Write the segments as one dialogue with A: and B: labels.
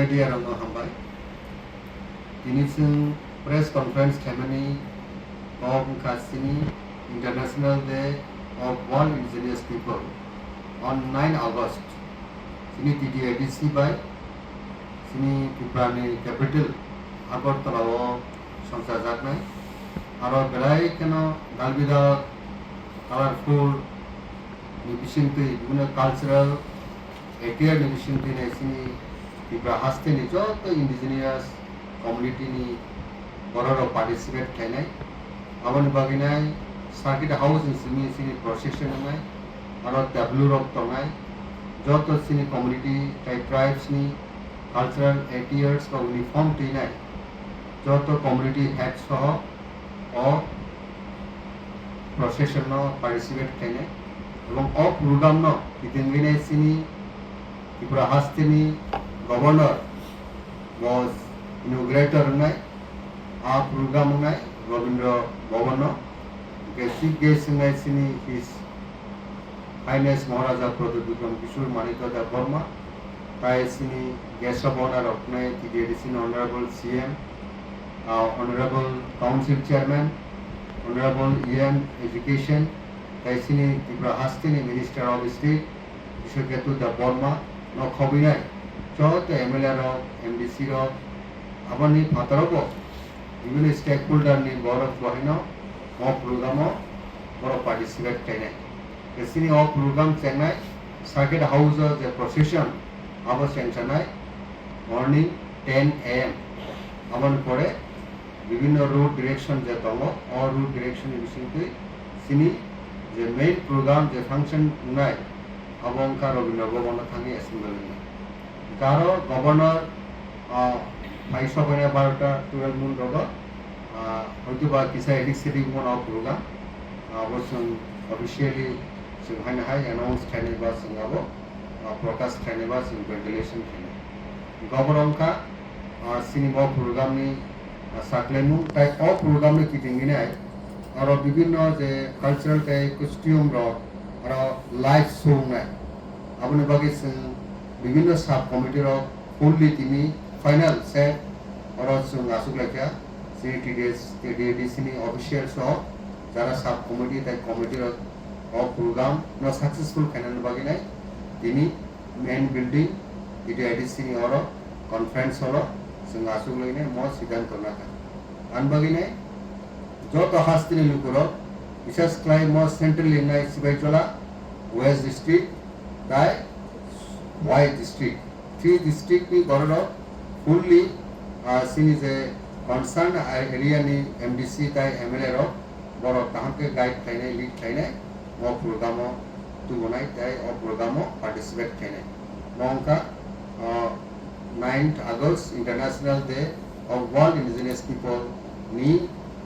A: media rano hambai ini sing press conference kemani of Kasini International Day of World Indigenous People on 9 August sini TDADC by sini Kiprani capital Agartala o সংসাজাকনাই আর বেলাই কেন গালবিদা colourful নিবিসিন্তি বিভিন্ন cultural এটিয়ার নিবিসিন্তি নাইসিনি কিবা হাস্তেনি যত indigenous কমিউনিটিনি বড়রা participate খাইনাই আবার বাগিনাই circuit house সিনি সিনি procession নাই আর W rock তংনাই যত সিনি community ট্রাইবসনি cultural এটিয়ার্স বা ইউনিফর্ম টিনাই যত কমিউনিটি হেড সহ ও প্রসেসন পার্টিসিপেট খাইনাই এবং অ প্রোগ্রাম ইতিনবিনাই সিনি ত্রিপুরা হাস্তিনি গভর্নর was inaugurator নাই আ প্রোগ্রাম নাই রবীন্দ্র ভবন চিফ গেস্ট নাই সিনি হিজ হাইনেস মহারাজা প্রদীপ বিক্রম কিশোর মানিকদা বর্মা তাই সিনি গেস্ট অফ অনার অপনাই টিডিএডিসিনি honourable CM Honorable Council Chairman, Honorable EM Education, Taisini Tripura Hastini Minister of State, Bishoketu Da Burma, no Kobinai, Chot, MLA of MDC of Abani Patarobo, even a stakeholder in Board of Wahino, or Prugamo, or participate Chennai. The Sini of Prugam Chennai, Circuit House of the procession, Abba Chennai, morning 10 AM. Aban Pore, বিভিন্ন root direction যে তম অ root direction বিষয়টি সিনি যে main program যে function নাই অবংকা রবীন্দ্র ভবন থাকি assembly কারো গভর্নর ফাইসা করে 12টা 12 মুন রব হয়তো বা কিসা এডিক্সিটিভ মন অফ প্রোগ্রাম অবশ্য অফিসিয়ালি সিংহাইনা হাই অ্যানাউন্স থাইনে বা সিঙ্গাবো প্রকাশ থাইনে বা সিং ভেন্টিলেশন থাইনে গভর্নরকা সিনেমা প্রোগ্রামনি সাকলেমু তাই অ প্রোগ্রামনি কিটিংগিনাই আর বিভিন্ন যে কালচারাল তাই কস্টিউম রক আর লাইভ শো নাই আপনি বাকি বিভিন্ন সাব কমিটির ফুললি তিনি ফাইনাল সেট আর আসুক লেখা সিনি টিডিএডিসিনি অফিসিয়াল সহ যারা সাব কমিটি তাই কমিটির অ প্রোগ্রাম ন সাকসেসফুল ফাইনাল বাকি নাই তিনি মেইন বিল্ডিং টিডিএডিসিনি অর কনফারেন্স হল जों आसुगलायनाय म सिद्धांत नाका आनबागिनाय जत हास्तिनि लुकुर विशेष क्लाइ म सेंट्रल लिंनाय सिबाइजला वेस्ट डिस्ट्रिक्ट ताय वाई डिस्ट्रिक्ट 3 डिस्ट्रिक्ट नि गरड फुल्ली सिनि जे कनसार्न एरिया नि एमडीसी ताय एमएलए रो बर ताहाके गाइड खाइनाय लीड खाइनाय म प्रोग्राम तुगनाय ताय अ प्रोग्राम पार्टिसिपेट खाइनाय मंका 9th August International Day of World Indigenous People ni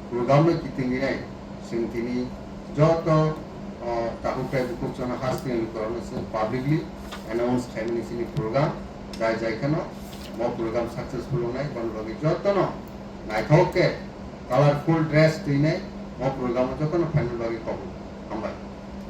A: program ni kitinginai singtini joto tahukai bukukchana hastin lukorno se publicly announced family sini program dai jaikano mo program successful nai konbagi joto no naithoke colorful dress tuinai mo program joto no final bagi kobu ambai